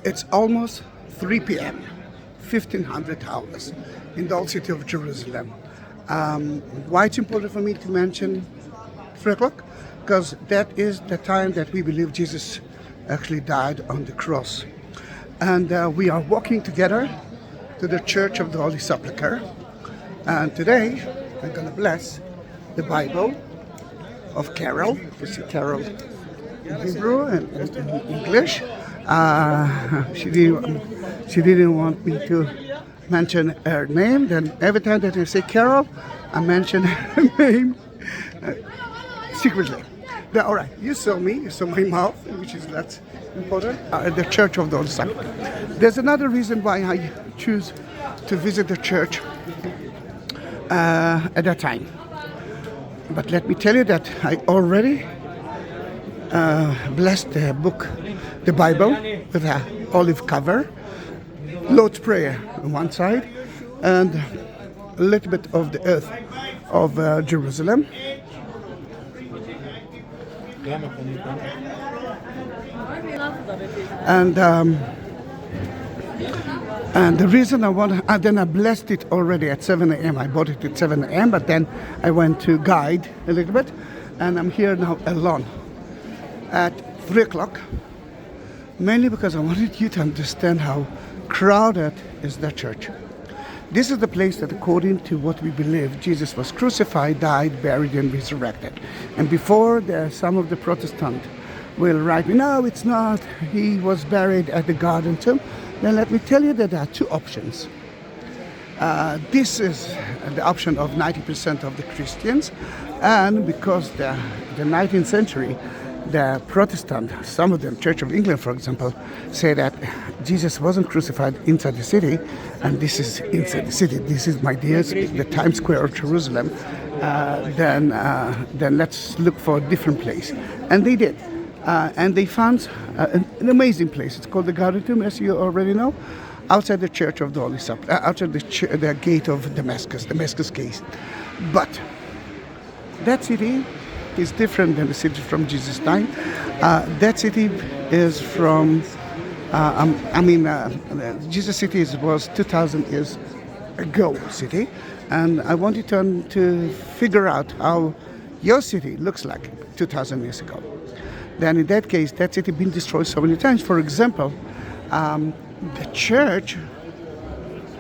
It's almost 3 p.m., 1500 hours in the old city of Jerusalem. Why it's important for me to mention 3 o'clock? Because that is the time that we believe Jesus actually died on the cross. And we are walking together to the Church of the Holy Sepulchre. And today I'm going to bless the Bible of Carol. You see Carol in Hebrew and in English. She didn't want me to mention her name. Then every time that I say Carol, I mention her name secretly. But, all right, you saw me, you saw my mouth, which is that's important. The Church of the Holy Sepulchre. There's another reason why I choose to visit the church at that time. But let me tell you that I already blessed the book, the Bible, with an olive cover, Lord's Prayer on one side, and a little bit of the earth of Jerusalem. And the reason I want, then I blessed it already at 7 a.m. I bought it at 7 a.m. But then I went to guide a little bit, and I'm here now alone at 3 o'clock. Mainly because I wanted you to understand how crowded is the church. This is the place that, according to what we believe, Jesus was crucified, died, buried, and resurrected. And before some of the Protestants will write me, no, it's not. He was buried at the garden tomb. Then let me tell you that there are two options. This is the option of 90% of the Christians, and because the 19th century, the Protestant, some of them, Church of England, for example, say that Jesus wasn't crucified inside the city, and this is inside the city. This is, my dears, the Times Square of Jerusalem. Then let's look for a different place. And they did. And they found an amazing place. It's called the Garden Tomb, as you already know, outside the Church of the Holy Sepulchre, outside the gate of Damascus Gate. But that city is different than the city from Jesus' time. That city is from, Jesus' city was 2,000 years ago city. And I want you to figure out how your city looks like 2,000 years ago. Then in that case, that city been destroyed so many times. For example, the church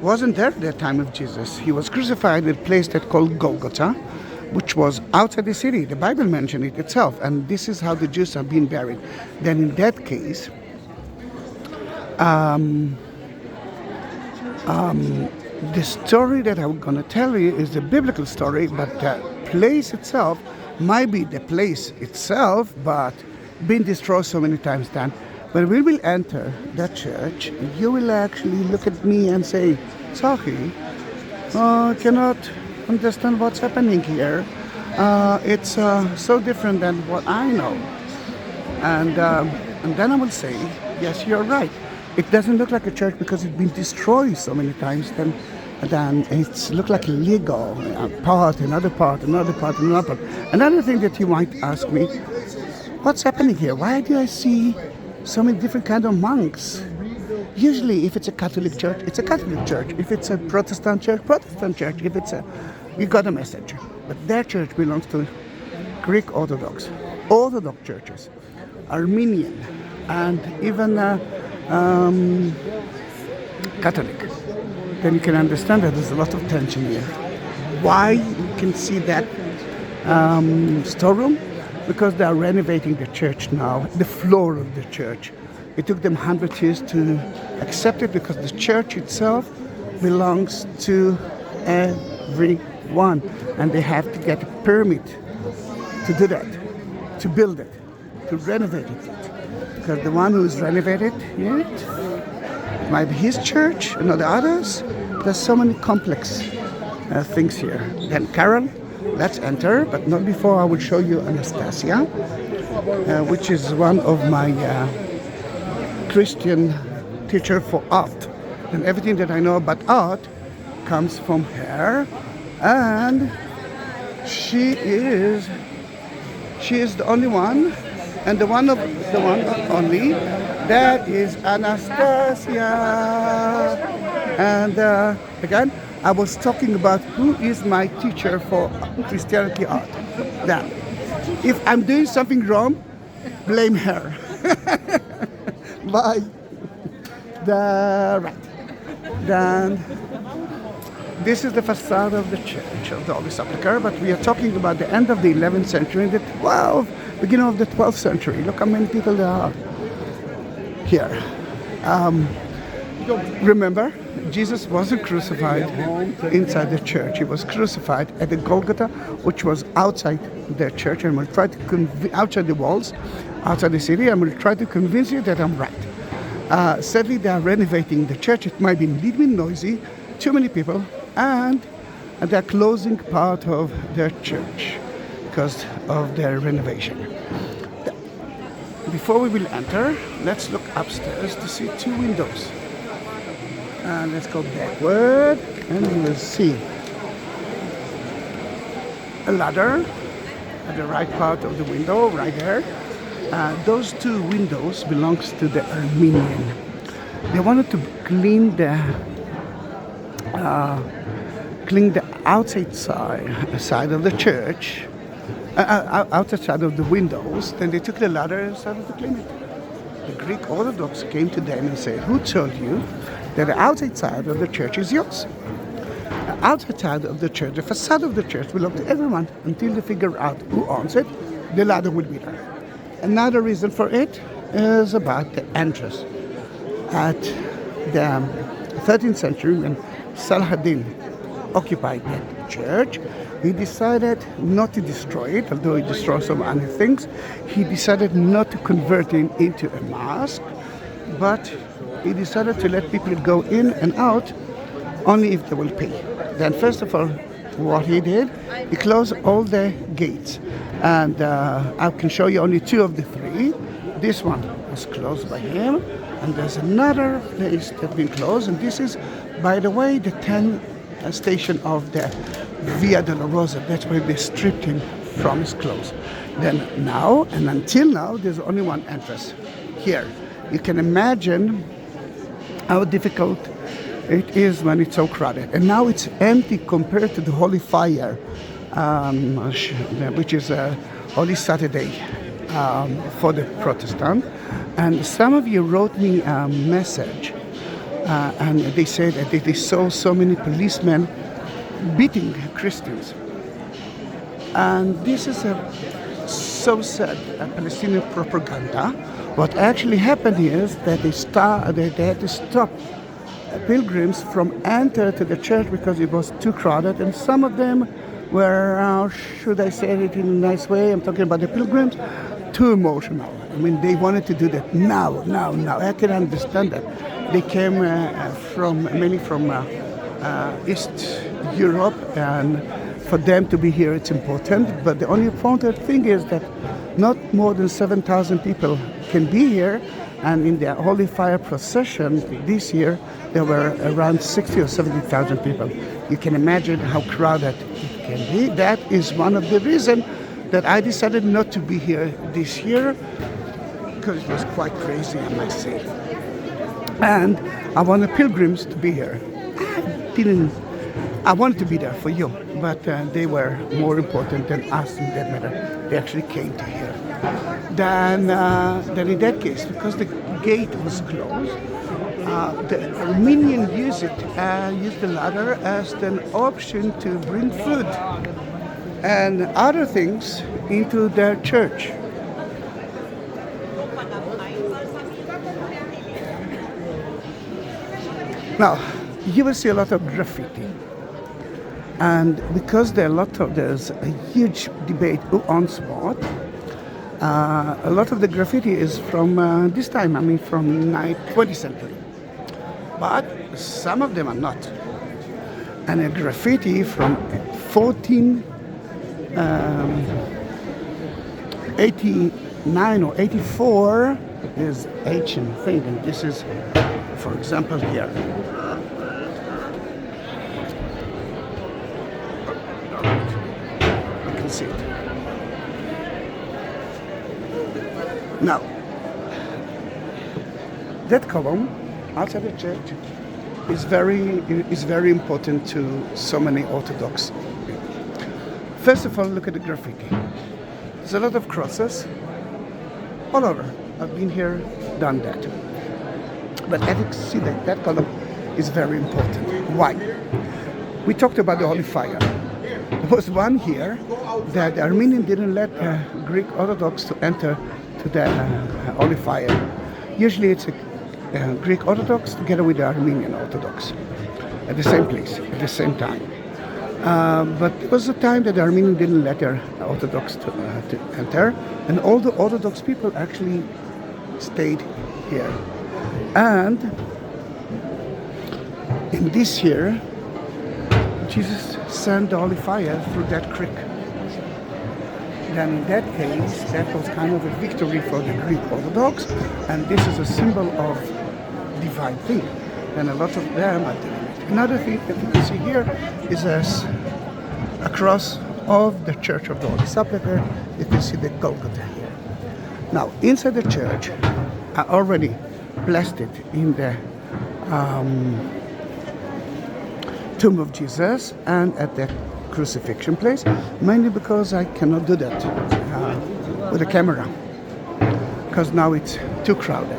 wasn't there at the time of Jesus. He was crucified at a place that called Golgotha, which was outside the city. The Bible mentioned it itself, and this is how the Jews have been buried. Then in that case, the story that I'm going to tell you is the biblical story, but the place itself might be the place itself, but been destroyed so many times. Then when we will enter that church, you will actually look at me and say, Zahi, I cannot understand what's happening here. It's so different than what I know. And then I will say, yes, you're right. It doesn't look like a church because it's been destroyed so many times. Then it's look like a Lego, part, another part, another part, another part. Another thing that you might ask me, what's happening here? Why do I see so many different kind of monks? Usually, if it's a Catholic church, it's a Catholic church. If it's a Protestant church, Protestant church. If it's you got a message. But their church belongs to Greek Orthodox churches, Armenian, and even Catholic. Then you can understand that there's a lot of tension here. Why you can see that storeroom? Because they are renovating the church now, the floor of the church. It took them 100 years to accept it because the church itself belongs to everyone. And they have to get a permit to do that, to build it, to renovate it. Because the one who is renovated it might be his church and not the others. There's so many complex things here. Then Carol, let's enter, but not before I will show you Anastasis, which is one of my Christian teacher for art. And everything that I know about art comes from her. And she is the only one, and the one only That is Anastasia. And again, I was talking about who is my teacher for Christianity art. Now, if I'm doing something wrong, blame her. Bye. Right. Then this is the facade of the church of the Holy Sepulchre, but we are talking about the end of the 11th century and the beginning of the 12th century. Look how many people there are here. Remember, Jesus wasn't crucified inside the church. He was crucified at the Golgotha, which was outside the church, and we'll try to outside the walls, outside the city, and we'll try to convince you that I'm right. Sadly, they are renovating the church. It might be a little bit noisy, too many people, and they're closing part of their church because of their renovation. Before we will enter, let's look upstairs to see two windows. And let's go backward, and we will see a ladder at the right part of the window, right there. Those two windows belongs to the Armenian. They wanted to clean the outside side of the church, outside side of the windows. Then they took the ladder and started to clean it. The Greek Orthodox came to them and said, "Who told you that the outside side of the church is yours? The outside side of the church, the facade of the church belongs to everyone. Until they figure out who owns it, the ladder will be there." Another reason for it is about the entrance. At the 13th century, when Saladin occupied that church, he decided not to destroy it, although he destroyed some other things. He decided not to convert it into a mosque, but he decided to let people go in and out only if they will pay. Then first of all, what he did, he closed all the gates. And I can show you only two of the three. This one was closed by him, and there's another place that's been closed, and this is, by the way, the 10th station of the Via Dolorosa. That's where they stripped him from his clothes. Then now, and until now, there's only one entrance here. You can imagine how difficult it is when it's so crowded. And now it's empty compared to the Holy Fire, which is a Holy Saturday for the Protestant. And some of you wrote me a message, and they said that they saw so many policemen beating Christians. And this is so sad, Palestinian propaganda. What actually happened is that they had to stop pilgrims from enter to the church because it was too crowded, and some of them were, should I say it in a nice way, I'm talking about the pilgrims, too emotional. I mean, they wanted to do that now. I can understand that. They came mainly from East Europe, and for them to be here, it's important. But the only important thing is that not more than 7,000 people can be here. And in the Holy Fire procession this year, there were around 60 or 70,000 people. You can imagine how crowded it can be. That is one of the reasons that I decided not to be here this year, because it was quite crazy, I must say. And I wanted pilgrims to be here. I wanted to be there for you, but they were more important than us in that matter. They actually came to here. Then in that case, because the gate was closed, the Armenian used the ladder as an option to bring food and other things into their church. Now, you will see a lot of graffiti. And because there's a huge debate who owns what, a lot of the graffiti is from this time, from 20th century. But some of them are not. And a graffiti from 1489 or 84 is ancient thing. And this is, for example, here. You can see it. Now, That column outside the church is very important to so many Orthodox people. First of all, look at the graffiti. There's a lot of crosses all over. I've been here, done that. But as you can see, that column is very important. Why? We talked about the Holy Fire. There was one here that the Armenian didn't let Greek Orthodox to enter to the Holy Fire. Usually it's a Greek Orthodox together with the Armenian Orthodox at the same place, at the same time. But it was a time that the Armenian didn't let their Orthodox to enter, and all the Orthodox people actually stayed here. And in this year, Jesus sent the Holy Fire through that creek. Then in that case, that was kind of a victory for the Greek Orthodox, and this is a symbol of divine thing. And a lot of them are doing it. Another thing that you can see here is a cross of the Church of the Holy Sepulchre. You can see the Golgotha here. Now, inside the church, I already blessed it in the tomb of Jesus and at the crucifixion place, mainly because I cannot do that with a camera, because now it's too crowded.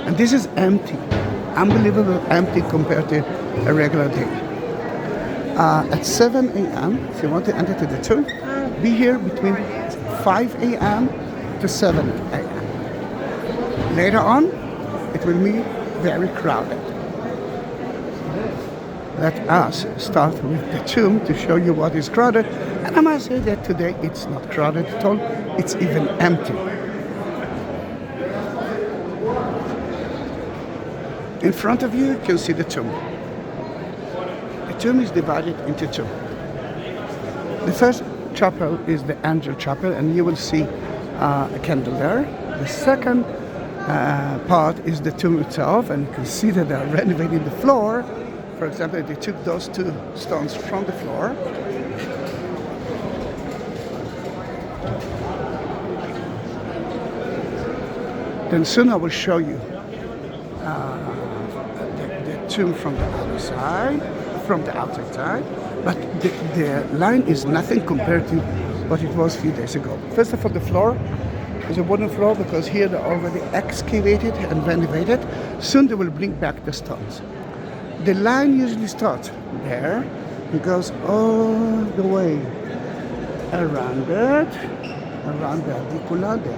And this is empty, unbelievable empty compared to a regular day. At 7 a.m., if you want to enter to the tomb, be here between 5 a.m. to 7 a.m. Later on, it will be very crowded. Let us start with the tomb to show you what is crowded. And I must say that today it's not crowded at all. It's even empty. In front of you can see the tomb. The tomb is divided into two. The first chapel is the angel chapel, and you will see a candle there. The second part is the tomb itself, and you can see that they are renovating the floor. For example, they took those two stones from the floor. Then soon I will show you the tomb from the other side, from the outside side. But the line is nothing compared to what it was a few days ago. First of all, the floor is a wooden floor because here they're already excavated and renovated. Soon they will bring back the stones. The line usually starts there and goes all the way around it, around the Adicula, the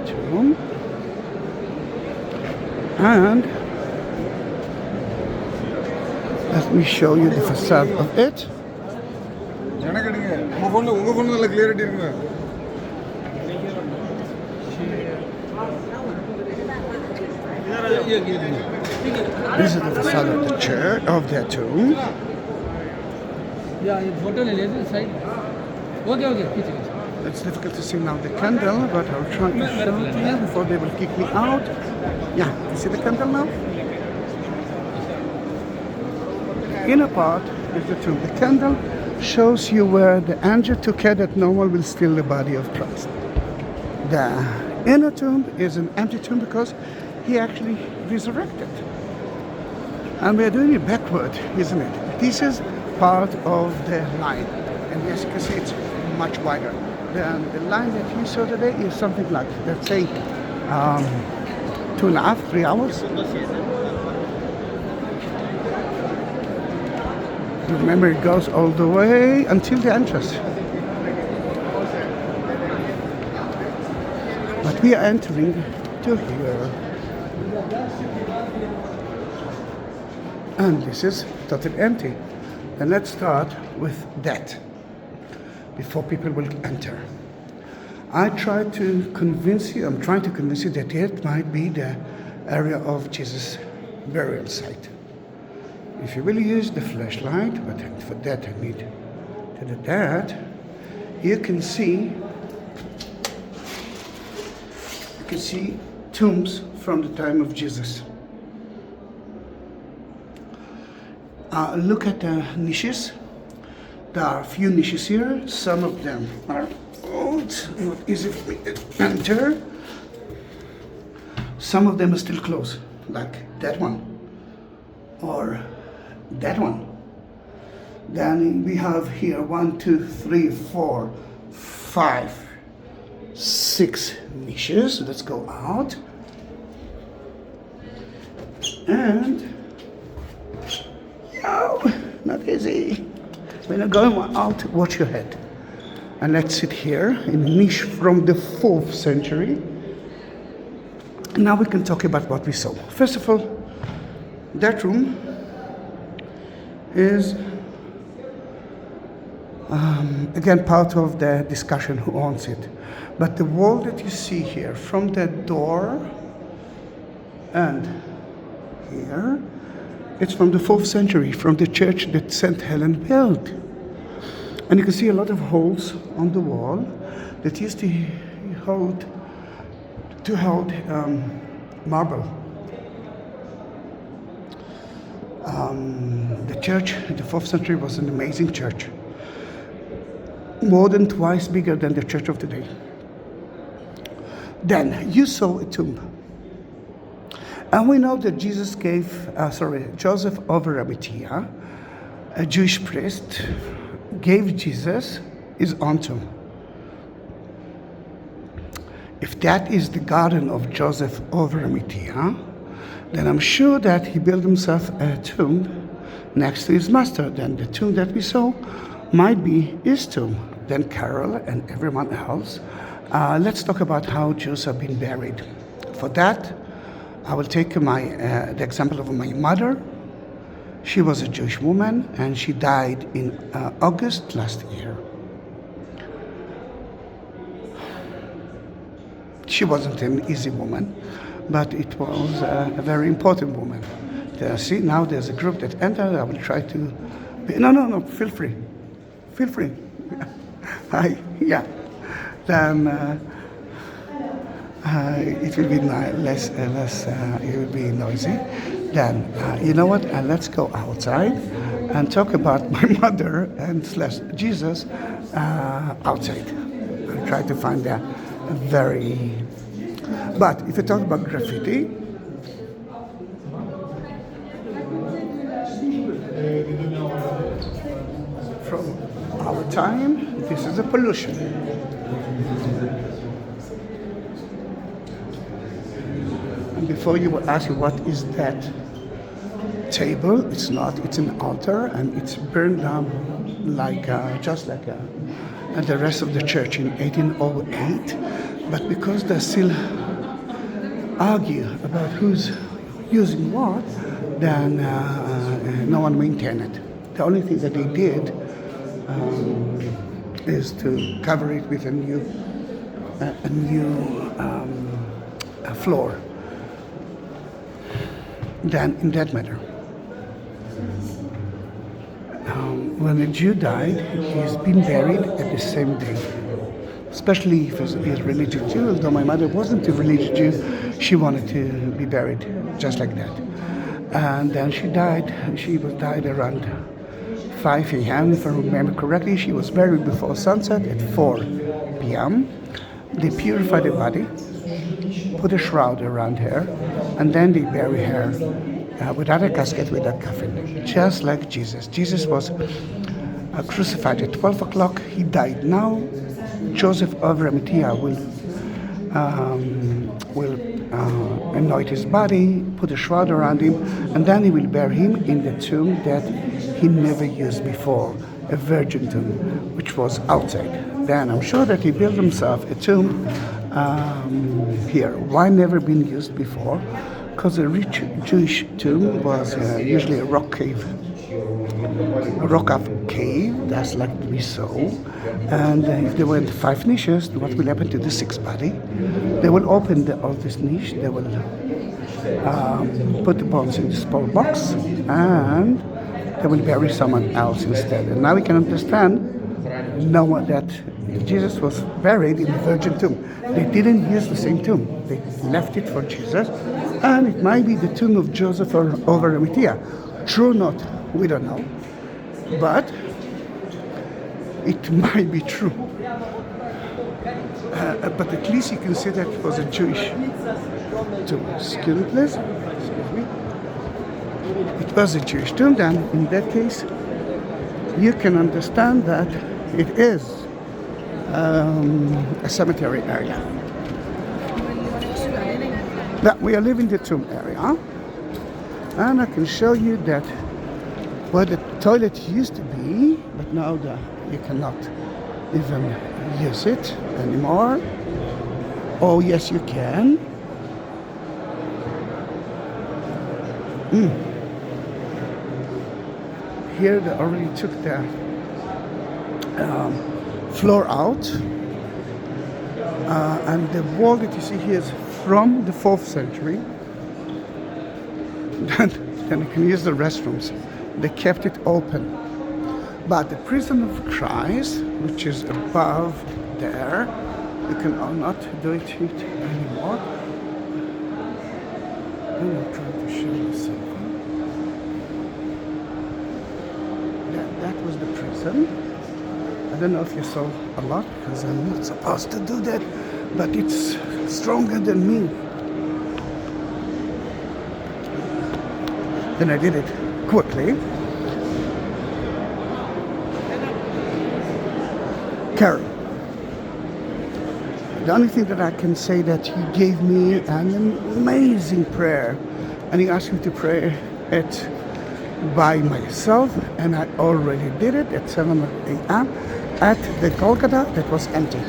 tomb, and let me show you the facade of it. This is the facade of the church, of the tomb. It's difficult to see now the candle, but I'll try to show it to you before they will kick me out. Yeah, you see the candle now? The inner part is the tomb. The candle shows you where the angel took care that no one will steal the body of Christ. The inner tomb is an empty tomb because he actually resurrected. And we are doing it backward, isn't it? This is part of the line. And as you can see, it's much wider. The line that you saw today is something like, let's say, 2.5, 3 hours. Remember, it goes all the way until the entrance. But we are entering to here. And this is totally empty. Then let's start with that before people will enter. I'm trying to convince you that it might be the area of Jesus' burial site. If you really use the flashlight, but for that I need to do that, you can see tombs from the time of Jesus. Look at the niches. There are a few niches here. Some of them are old, not easy for me to enter. Some of them are still closed, like that one or that one. Then we have here 1, 2, 3, 4, 5, 6 niches. Let's go out. And no, not easy. When you're going out, watch your head. And let's sit here in a niche from the 4th century. And now we can talk about what we saw. First of all, that room is again part of the discussion who owns it. But the wall that you see here, from the door and here, it's from the 4th century, from the church that St. Helen built. And you can see a lot of holes on the wall that used to hold marble. The church in the 4th century was an amazing church, more than twice bigger than the church of today. Then you saw a tomb. And we know that Joseph of Arimathea, a Jewish priest, gave Jesus his own tomb. If that is the garden of Joseph of Arimathea, then I'm sure that he built himself a tomb next to his master. Then the tomb that we saw might be his tomb. Then Carol and everyone else. Let's talk about how Jews have been buried. For that, I will take the example of my mother. She was a Jewish woman and she died in August last year. She wasn't an easy woman, but it was a very important woman. See, now there's a group that entered. I will try to... No, feel free. Feel free. Hi, yeah. Then it will be less, it will be noisy. Then, you know what? Let's go outside and talk about my mother and / Jesus outside. I'll try to find that very... But if you talk about graffiti, from our time, this is a pollution. And before you will ask what is that table, it's not, it's an altar and it's burned down like just like the rest of the church in 1808. But because they still argue about who's using what, then no one maintained it. The only thing that they did is to cover it with a new floor. Then, in that matter, when a Jew died, he's been buried at the same day. Especially if he's a religious Jew. Although my mother wasn't a religious Jew, she wanted to be buried just like that. And then she died. She died around 5 a.m. If I remember correctly. She was buried before sunset at 4 p.m. They purified the body, put a shroud around her, and then they bury her without a casket, with a coffin, just like Jesus. Jesus was crucified at 12 o'clock. He died now. Joseph of Arimathea will anoint his body, put a shroud around him, and then he will bury him in the tomb that he never used before, a virgin tomb, which was outside. Then I'm sure that he built himself a tomb here. Why never been used before? Because a rich Jewish tomb was usually a rock cave. A rock-cut cave, that's like we saw. And if there were 5 niches, what will happen to the 6th body? They will open all this niche, they will put the bones in the small box, and they will bury someone else instead. And now we can understand that Jesus was buried in the virgin tomb. They didn't use the same tomb. They left it for Jesus, and it might be the tomb of Joseph of Arimathea. True or not, we don't know. But it might be true. But at least you can say that it was a Jewish tomb. Excuse me, please. Excuse me. It was a Jewish tomb, then in that case, you can understand that it is a cemetery area. Now we are leaving the tomb area, and I can show you that where the toilet used to be, but now you cannot even use it anymore. Oh yes, you can. Here they already took the floor out, and the wall that you see here is from the 4th century. Then you can use the restrooms. They kept it open. But the prison of Christ, which is above there, you can not do it anymore. And I'm trying to show you something. That was the prison. I don't know if you saw a lot, because I'm not supposed to do that, but it's stronger than me. Then I did it quickly. Carol. The only thing that I can say that he gave me an amazing prayer, and he asked me to pray it by myself, and I already did it at 7 a.m. at the Golgotha that was empty.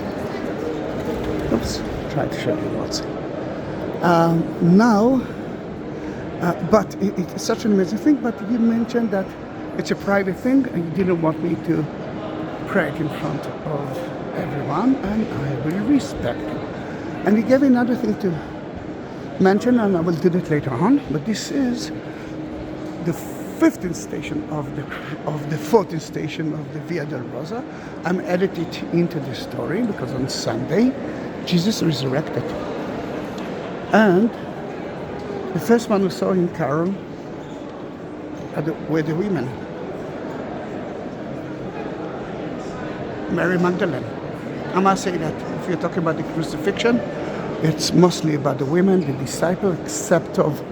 Oops, try to show you what's now. But it's such an amazing thing. But you mentioned that it's a private thing, and you didn't want me to pray it in front of everyone, and I will respect it. And he gave me another thing to mention, and I will do that later on. But this is the 15th station of the 14th station of the Via Dolorosa. I'm added it into the story because on Sunday Jesus resurrected, and the first one who saw him, Carol, were the women. Mary Magdalene. I must say that if you're talking about the crucifixion, it's mostly about the women, the disciples, except of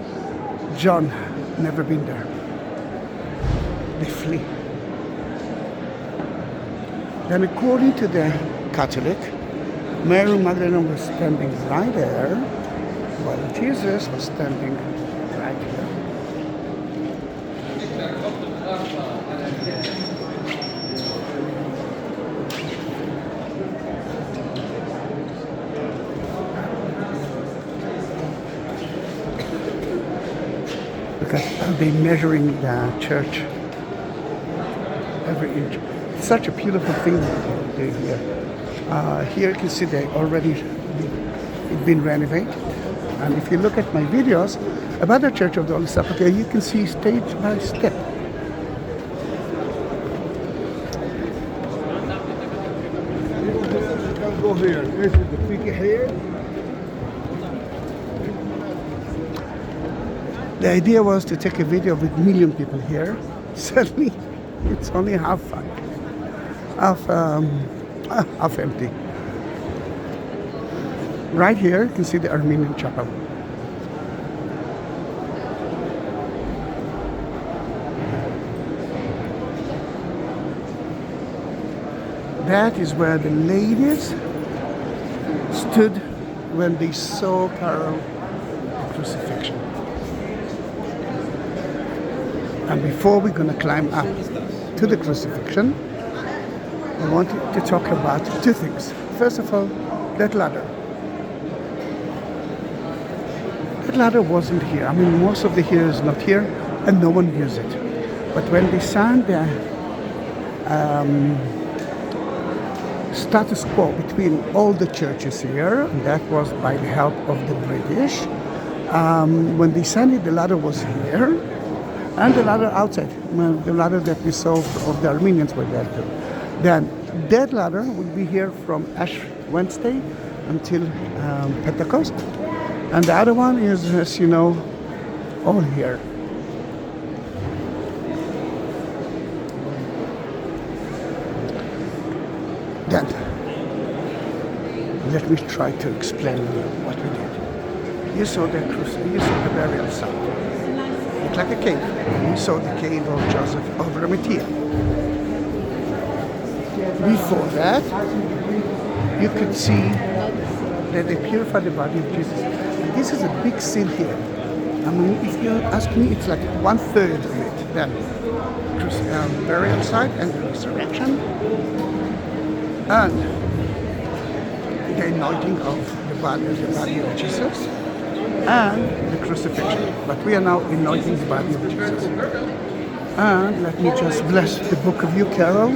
John, never been there. They flee. Then according to the Catholic, Mary Magdalene was standing right there, while Jesus was standing right here. Because they're measuring the church every inch. It's such a beautiful thing they do here. Here you can see they already been renovated. And if you look at my videos about the Church of the Holy Sepulchre, you can see stage by step. Go here. This is the figure here. The idea was to take a video with a million people here. Sadly, it's only half empty. Right here, you can see the Armenian chapel. That is where the ladies stood when they saw Carol the crucifixion. And before we're going to climb up to the crucifixion, I wanted to talk about two things. First of all, that ladder. That ladder wasn't here. I mean, most of the here is not here, and no one used it. But when they signed the status quo between all the churches here, and that was by the help of the British, when they signed it, the ladder was here, and the ladder outside, the ladder that we saw of the Armenians were there too. Then that ladder would be here from Ash Wednesday until Pentecost. And the other one is, as you know, all here. Then, let me try to explain what we did. you saw the burial site. It's like a cave. You saw the cave of Joseph of Arimathea. Before that, you could see that they purified the body of Jesus. This is a big scene here. I mean, if you ask me, it's like 1/3 of it. Then burial site and the resurrection and the anointing of the body of Jesus and the crucifixion. But we are now anointing the body of Jesus. And let me just bless the book of you, Carol.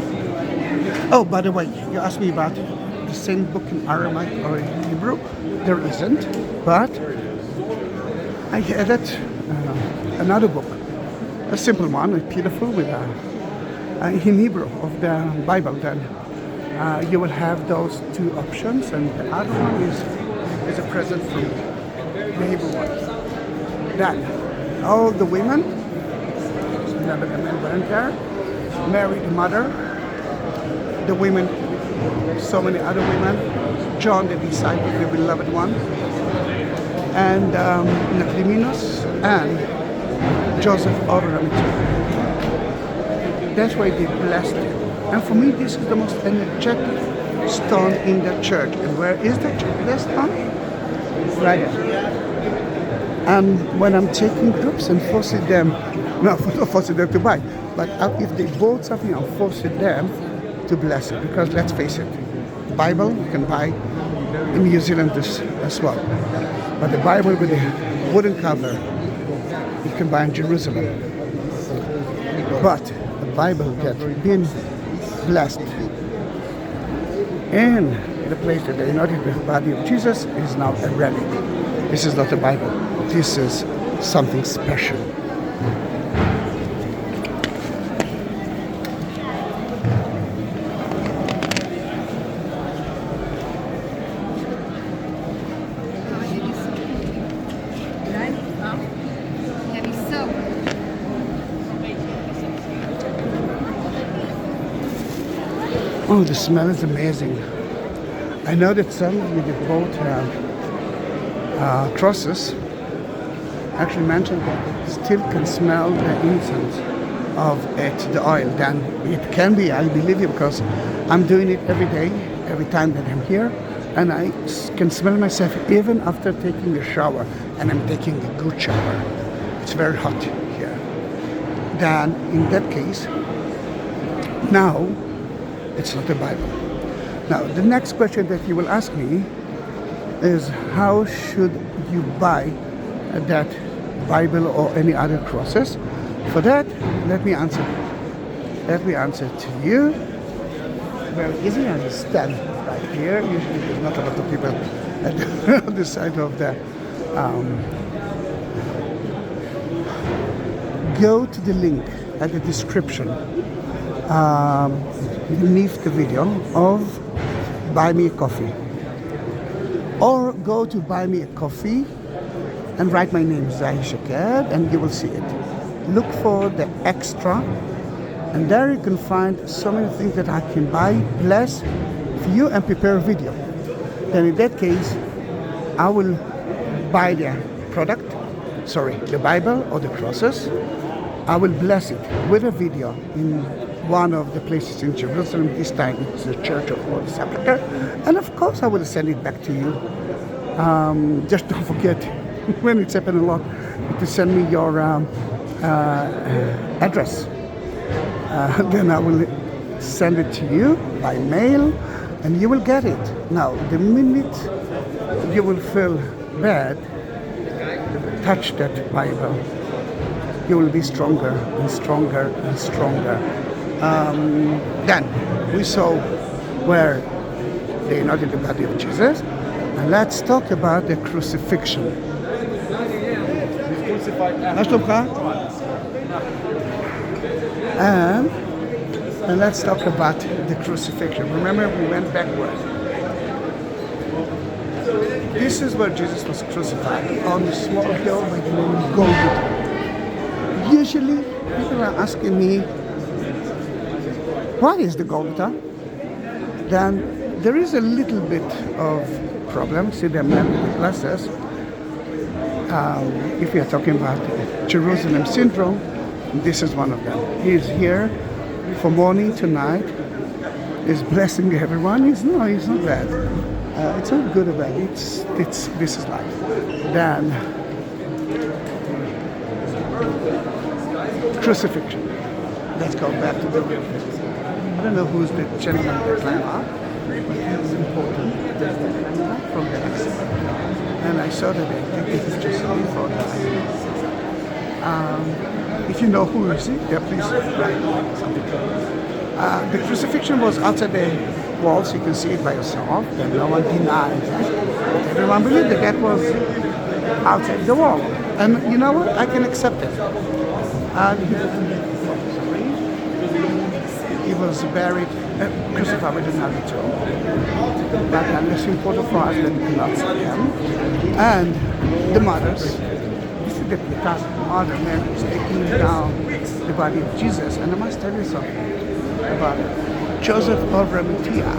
Oh, by the way, you asked me about the same book in Aramaic or in Hebrew. There isn't, but I added another book, a simple one, beautiful, with in Hebrew of the Bible. Then you will have those two options, and the other one is a present from the Hebrew one. Then all the women, none of the men weren't there, Mary the mother, the women, so many other women, John the disciple, the beloved one, and Nicodemus and Joseph of Arimathea. That's why they blessed him. And for me, this is the most energetic stone in the church. And where is the stone? Right here. And when I'm taking groups and forcing them, not forcing them to buy, but if they bought something, I'm forcing them to bless it. Because let's face it, the Bible you can buy in New Zealand as well. But the Bible with the wooden cover, you can buy in Jerusalem. But the Bible that been blessed in the place that they anointed the body of Jesus is now a relic. This is not a Bible. This is something special. Oh, the smell is amazing. I know that some of you that bought crosses actually mentioned that it still can smell the incense of it, the oil. Then it can be, I believe you, because I'm doing it every day, every time that I'm here, and I can smell myself even after taking a shower, and I'm taking a good shower. It's very hot here. Then in that case, now it's not a Bible. Now, the next question that you will ask me is how should you buy that Bible or any other crosses? For that, let me answer to you. Very easy. I stand right here. Usually there's not a lot of people at the side of the go to the link at the description beneath the video of Buy Me a Coffee, or go to Buy Me a Coffee and write my name, Zahi Shaked, and you will see it. Look for the extra, and there you can find so many things that I can buy, bless for you, and prepare a video. Then in that case, I will buy the product, the Bible or the crosses. I will bless it with a video in one of the places in Jerusalem. This time it's the Church of Holy Sepulchre, and of course I will send it back to you. Just don't forget, when it's happened a lot, to send me your address. Then I will send it to you by mail, and you will get it. Now, the minute you will feel bad, touch that Bible, you will be stronger and stronger and stronger. Then we saw where they anointed the body of Jesus, and let's talk about the crucifixion. And let's talk about the crucifixion. Remember, we went backward. This is where Jesus was crucified, on a small hill by the name of Golgotha. Usually, people are asking me, what is the Golgotha? Then there is a little bit of problem. See, there are many glasses. if we are talking about Jerusalem syndrome, this is one of them. He is here from morning to night. He's blessing everyone. He's not bad. It's not good or bad. This is life. Then crucifixion. Let's go back to the real thing. I don't know who's the gentleman that climbed up, but it's important. There's the camera from the exit. And I saw that this is just before that. If you know who is it, yeah, please write something. The crucifixion was outside the walls. You can see it by yourself. And no one denies that. But everyone believed that was outside the wall. And you know what? I can accept it. He was buried, crucified with another tomb. But it's important for us that we cannot see them. And the mothers, this is the mother Mary is taking down the body of Jesus. And I must tell you something about Joseph of Arimathea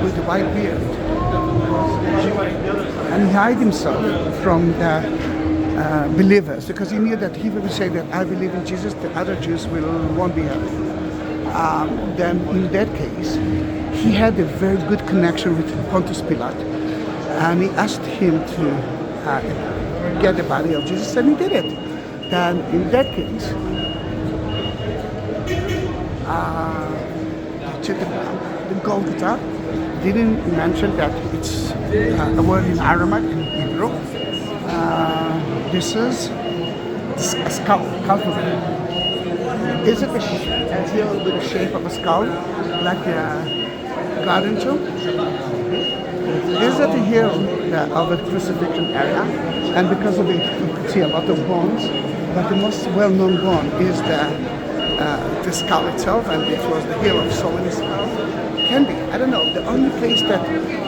with the white beard. And he hid himself from the believers because he knew that he would say that I believe in Jesus, the other Jews won't be happy. Then in that case, he had a very good connection with Pontius Pilate, and he asked him to get the body of Jesus, and he did it. Then in that case, the Golgotha didn't mention that it's a word in Aramaic, in Hebrew. This is a skull, Calvary. Is it a hill with the shape of a skull, like a garden tomb? Is it a hill of a crucifixion area? And because of it, you can see a lot of bones. But the most well-known bone is the skull itself, and it was the hill of Solomon skull. Can be, I don't know. The only place that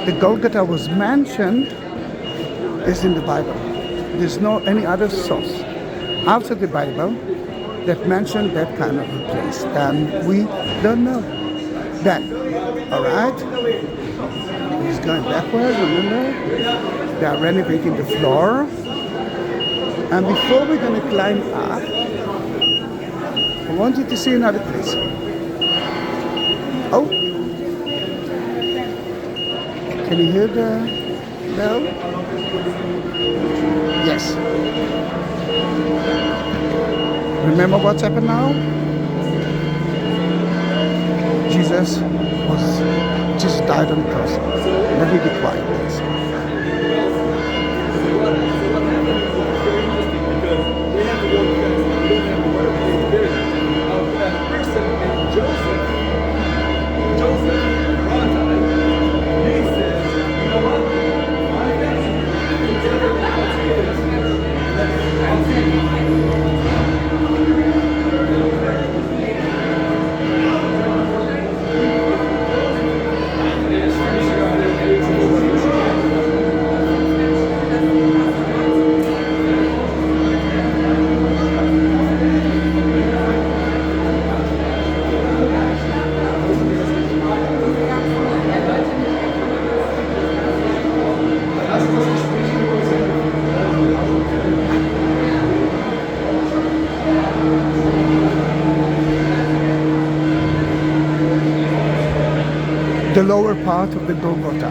the Golgotha was mentioned is in the Bible. There's no any other source outside the Bible that mentioned that kind of a place, and we don't know that. All right, he's going backwards. Remember, they are renovating the floor, and before we're going to climb up, I want you to see another place. Oh, can you hear the bell? Yes. Remember what's happened now? Jesus died on the cross. Let me be quiet, please. The lower part of the Golgotha.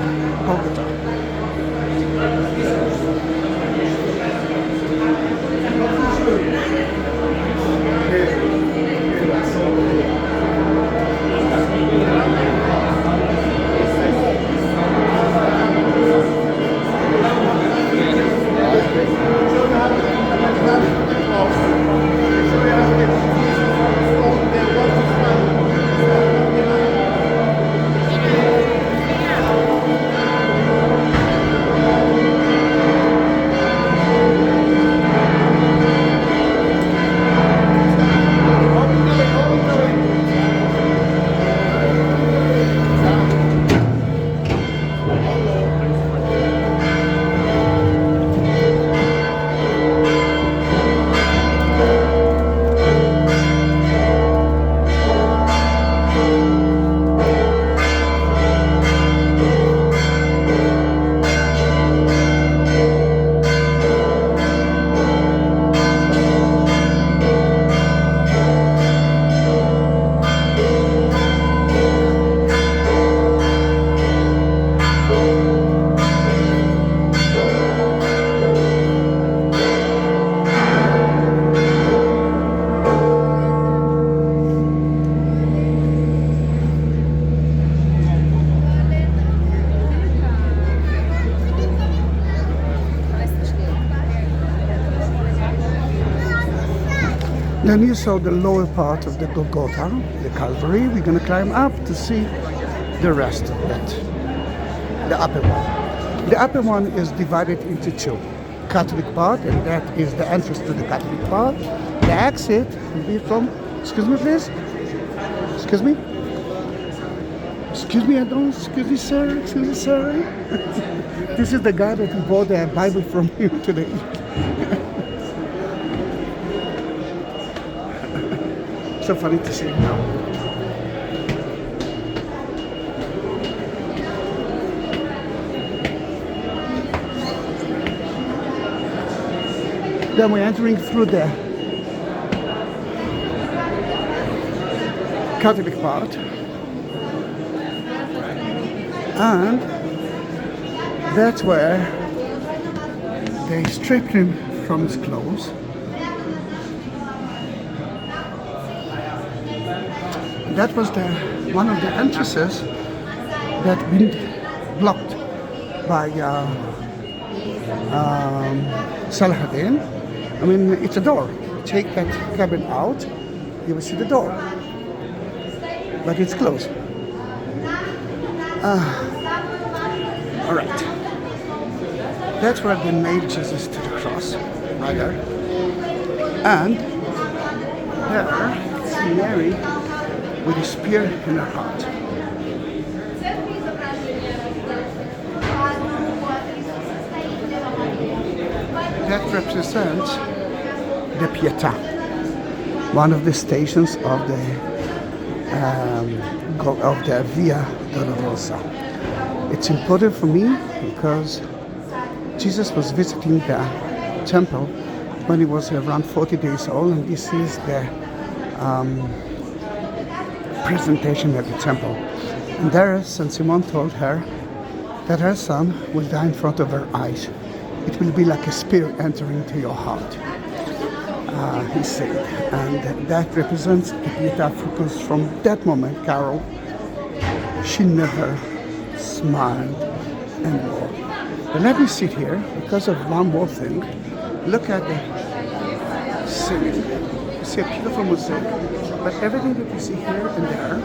Then you saw the lower part of the Golgotha, the Calvary. We're going to climb up to see the rest of it. The upper one. The upper one is divided into two. Catholic part, and that is the entrance to the Catholic part. The exit will be from, excuse me please, excuse me, excuse me, I don't, excuse me sir, this is the guy that bought the Bible from you today. So funny to see now. Then we're entering through the Catholic part, and that's where they stripped him from his clothes. That was one of the entrances that been blocked by Saladin. I mean, it's a door. Take that cabin out, you will see the door, but it's closed. All right. That's where they nailed Jesus to the cross, right there. And there, see Mary with a spear in her heart. That represents the Pietà, one of the stations of the Via Dolorosa. It's important for me because Jesus was visiting the temple when he was around 40 days old, and this is the presentation at the temple. And there, Saint Simon told her that her son will die in front of her eyes. It will be like a spear entering into your heart, he said. And that represents the Pietà, because from that moment, Carol, she never smiled anymore. But let me sit here because of one more thing. Look at the ceiling. You see a beautiful mosaic, but everything that you see here and there,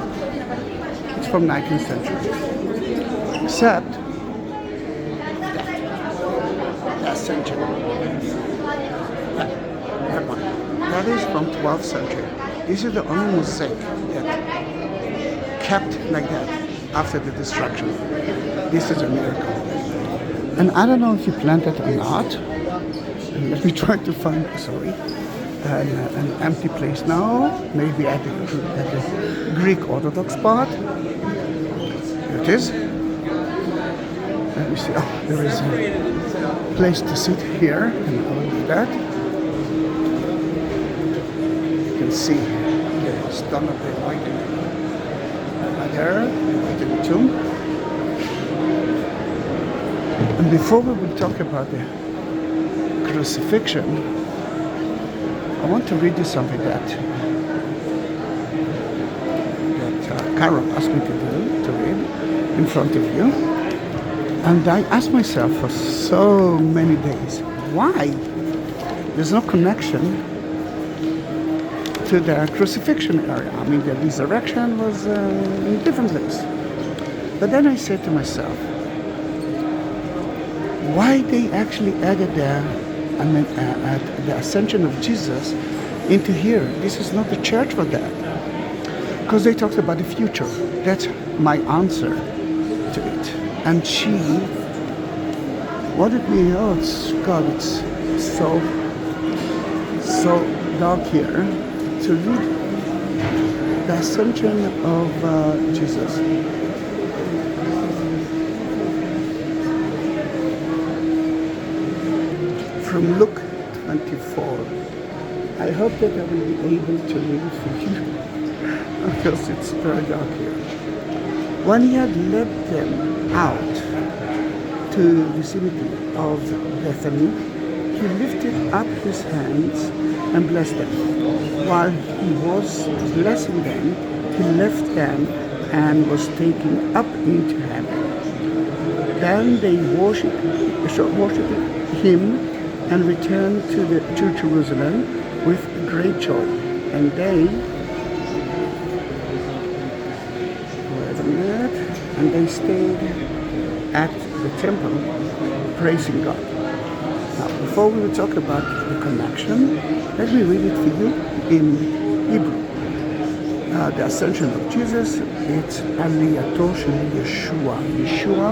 it's from 19th century, except that century. That one. That is from 12th century. This is the only mosaic that kept like that after the destruction. This is a miracle. And I don't know if you planned it or not. And let me try to find, an empty place now. Maybe at the Greek Orthodox part. Here it is. Let me see. Oh, there is a place to sit here, and I will do that. You can see the stone of the white there, the white tomb. And before we will talk about the crucifixion, I want to read you something that Carol asked me to read in front of you. And I asked myself for so many days, why there's no connection to the crucifixion area? I mean, the resurrection was in a different place. But then I said to myself, why they actually added the ascension of Jesus into here? This is not the church for that. Because they talked about the future. That's my answer to it. And she wanted me, God, it's so dark here, to read the ascension of Jesus. From Luke 24. I hope that I will be able to read it for you, because it's very dark here. When he had led them out to the vicinity of Bethany, he lifted up his hands and blessed them. While he was blessing them, he left them and was taken up into heaven. Then they worshipped him and returned to Jerusalem with great joy. and they stayed at the temple praising God. Now, before we will talk about the connection, let me read it for you in Hebrew. The ascension of Jesus, it's Aliyato Shel Yeshua. Yeshua,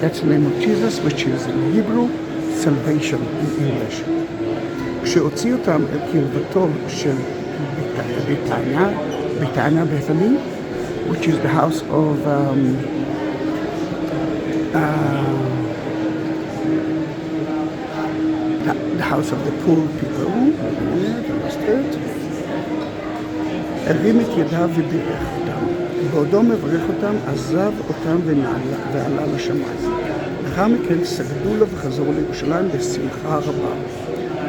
that's the name of Jesus, which is in Hebrew, salvation in English. כשהוציא אותם אל קרבתו של ביתניה, Bethany, which is the house of the house of the poor people. הרים את ידיו ובירך אותם. בעודו מברך אותם, עזב אותם ועלה לשמיים. לאחר מכן סגדו לו וחזרו לירושלים בשמחה רבה.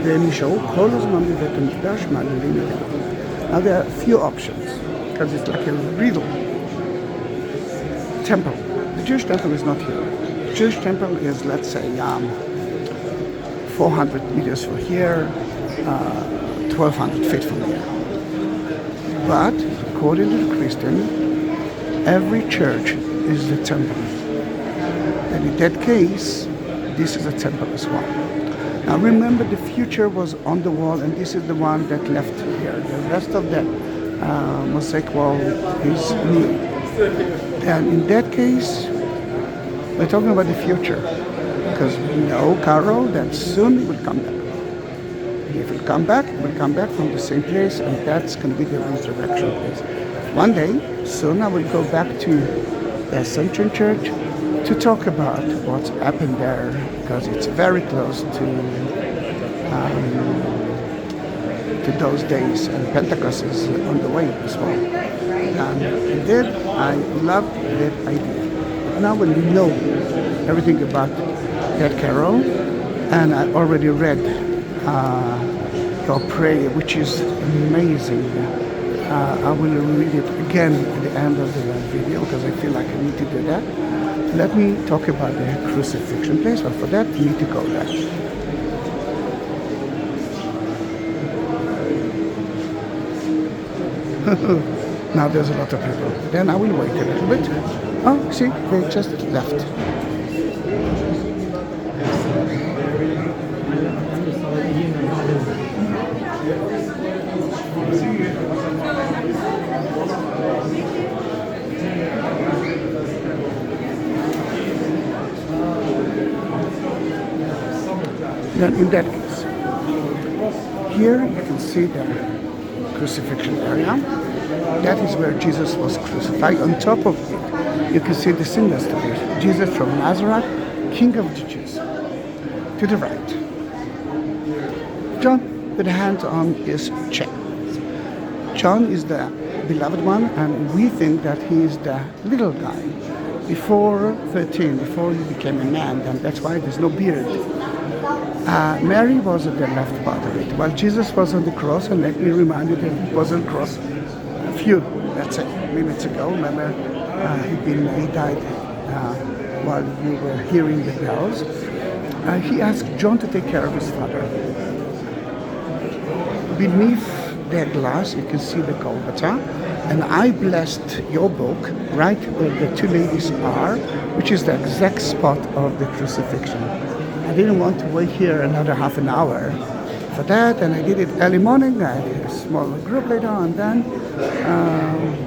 והם נשארו כל הזמן בבית המקדש מעללים את אלוהים. Now there are a few options, because it's like a riddle. Temple. The Jewish temple is not here. The Jewish temple is, let's say, 400 meters from here, 1,200 feet from here. But according to the Christian, every church is the temple. And in that case, this is a temple as well. Now remember, the future was on the wall, and this is the one that left here. The rest of the mosaic wall is new. And in that case, we're talking about the future, because we know, Carol, that soon it will come back. If it will come back from the same place, and that's going to be the resurrection place. One day, soon I will go back to the Ascension Church to talk about what's happened there, because it's very close to those days, and Pentecost is on the way as well. And then I love that idea. Now when we know everything about that carol, and I already read your prayer, which is amazing. I will read it again at the end of the video, because I feel like I need to do that. Let me talk about the crucifixion place, but for that you need to go there. Now there's a lot of people. Then I will wait a little bit. Oh, see, they just left. Then in that case, here you can see the crucifixion area. That is where Jesus was crucified. On top of it, you can see the symbols to it. Jesus from Nazareth, King of the Jews. To the right, John with a hand on his chest. John is the beloved one, and we think that he is the little guy. Before 13, before he became a man, and that's why there's no beard. Mary was at the left part of it, while Jesus was on the cross, and let me remind you that he was on the cross a few, let's say, minutes ago. Remember, he died while we were hearing the bells. He asked John to take care of his father. Beneath the glass, you can see the Golgotha, and I blessed your book right where the two ladies are, which is the exact spot of the crucifixion. I didn't want to wait here another half an hour for that, and I did it early morning. I did a small group later on, then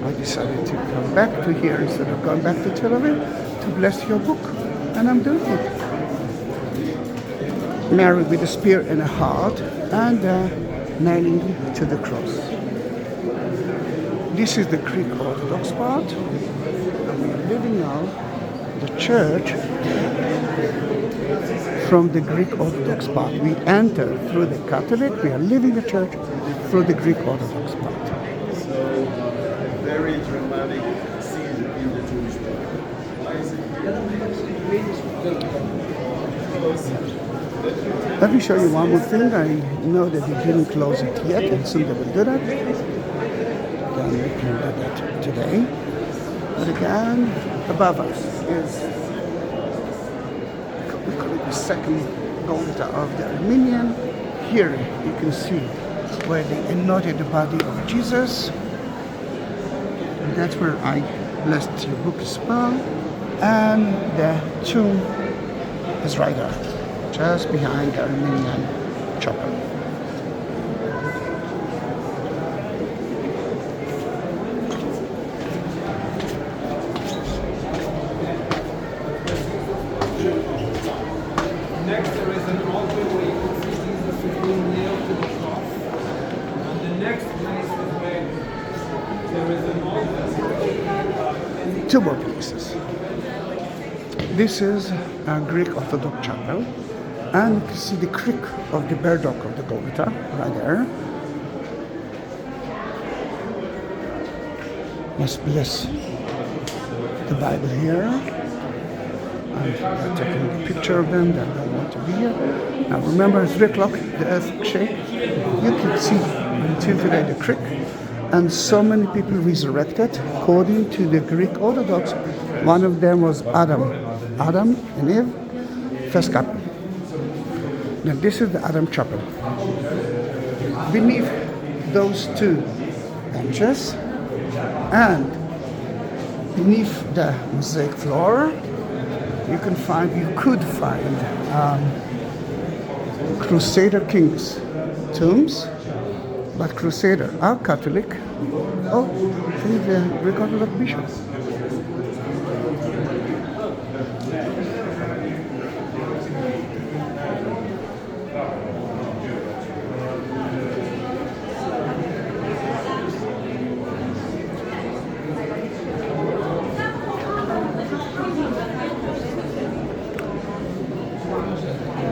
I decided to come back to here instead of going back to Tel Aviv to bless your book, and I'm doing it. Mary with a spear in her heart and nailing to the cross. This is the Greek Orthodox part, and we are living now the church from the Greek Orthodox part. We enter through the Catholic, we are leaving the church through the Greek Orthodox part. So, very dramatic scene in the Jewish world. Let me show you one more thing. I know that we didn't close it yet, and soon they will do that. Then we can do that today. But again, above us is the second Golgotha of the Armenian. Here you can see where they anointed the body of Jesus. And that's where I blessed your book as well. And the tomb is right there, just behind the Armenian chapel. Next, there is an altar where you can see Jesus being nailed to the cross. And the next place is where there is an altar. Two more places. This is a Greek Orthodox chapel, and you can see the creek of the bear dog of the Golgotha right there. Let's bless the Bible here. I'm taking a picture of them that don't want to be here. Now remember, at 3 o'clock, the earth shake. You can see until today the creek, and so many people resurrected. According to the Greek Orthodox, one of them was Adam and Eve, first couple. Now this is the Adam chapel. Beneath those two benches and beneath the mosaic floor, you could find Crusader kings' tombs, but Crusader are Catholic. Oh, the Greek Orthodox bishops.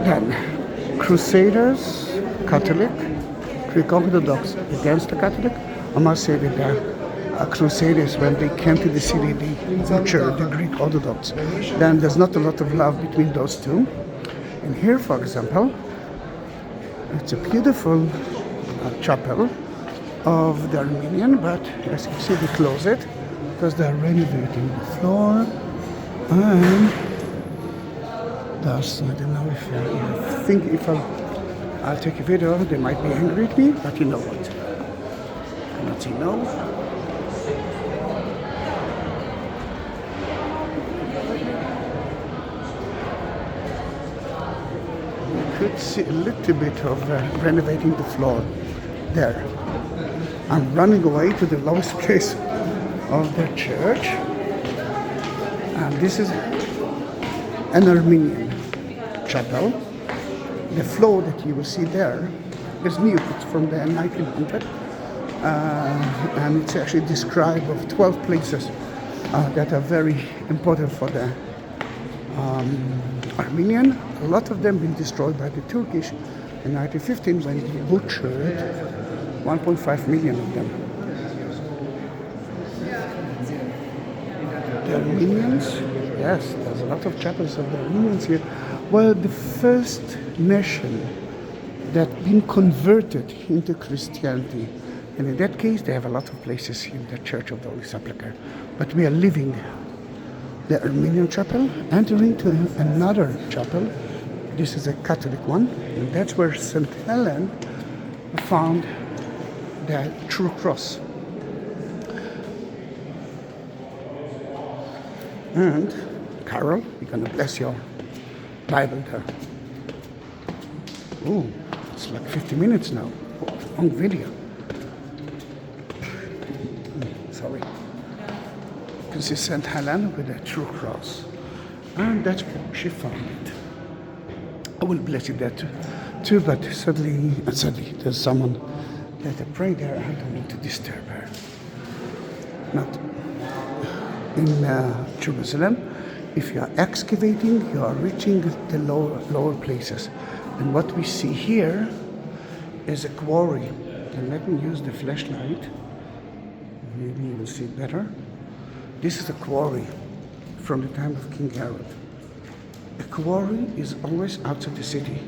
Then, Crusaders, Catholic, Greek Orthodox against the Catholic. I must say that the Crusaders, when they came to the city, they butchered the Greek Orthodox. Then there's not a lot of love between those two. And here, for example, it's a beautiful chapel of the Armenian, but as you see, they close it because they're renovating the floor. And thus, I don't know if I think if I'll take a video, they might be angry at me, but you know what? I cannot say no. You could see a little bit of renovating the floor there. I'm running away to the lowest place of the church, and this is an Armenian chapel. The floor that you will see there is new. It's from the 1900, and it's actually described of 12 places that are very important for the Armenian. A lot of them been destroyed by the Turkish in 1915 when they butchered 1.5 million of them. The Armenians, yes, there's a lot of chapels of the Armenians here. Well, the first nation that been converted into Christianity, and in that case they have a lot of places in the Church of the Holy Sepulchre. But we are leaving the Armenian chapel, entering to another chapel. This is a Catholic one, and that's where St. Helen found the true cross. And Carol, we're gonna bless your Bible there. Oh, it's like 50 minutes now. Long video. Sorry. You can see St. Helena with a true cross. And that's where she found it. I will bless you there too, but suddenly there's someone that I pray there. I don't want to disturb her. Not in Jerusalem. If you are excavating, you are reaching the lower places. And what we see here is a quarry. And let me use the flashlight. Maybe you will see it better. This is a quarry from the time of King Herod. A quarry is always outside the city.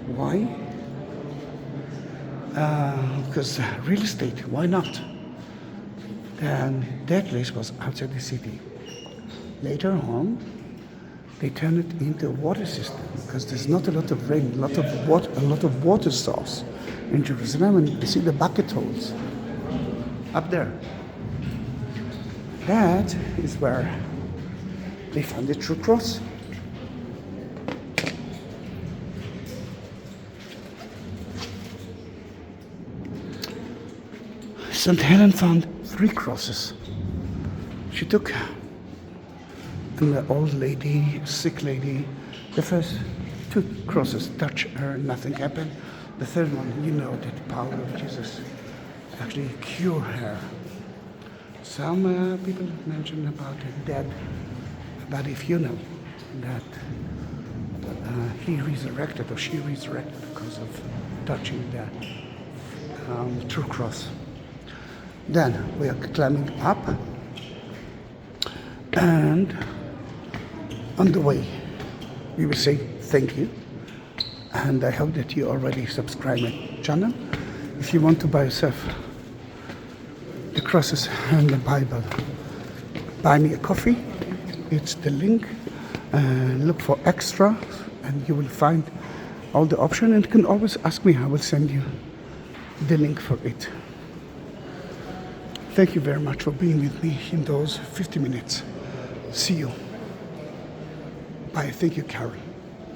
Why? Because real estate, why not? And that place was outside the city. Later on, they turned it into a water system because there's not a lot of rain, a lot of water source. in Jerusalem, and you see the bucket holes up there. That is where they found the true cross. St. Helen found 3 crosses. She took an old lady, sick lady. The first 2 crosses touched her, nothing happened. The third one, you know that the power of Jesus actually cured her. Some people mention about a dead body funeral, that he resurrected or she resurrected because of touching the true cross. Then we are climbing up, and on the way we will say thank you, and I hope that you already subscribe my channel. If you want to buy yourself the crosses and the Bible, buy me a coffee. It's the link. Look for extra and you will find all the options, and you can always ask me. I will send you the link for it. Thank you very much for being with me in those 50 minutes. See you. Bye. Thank you, Carol.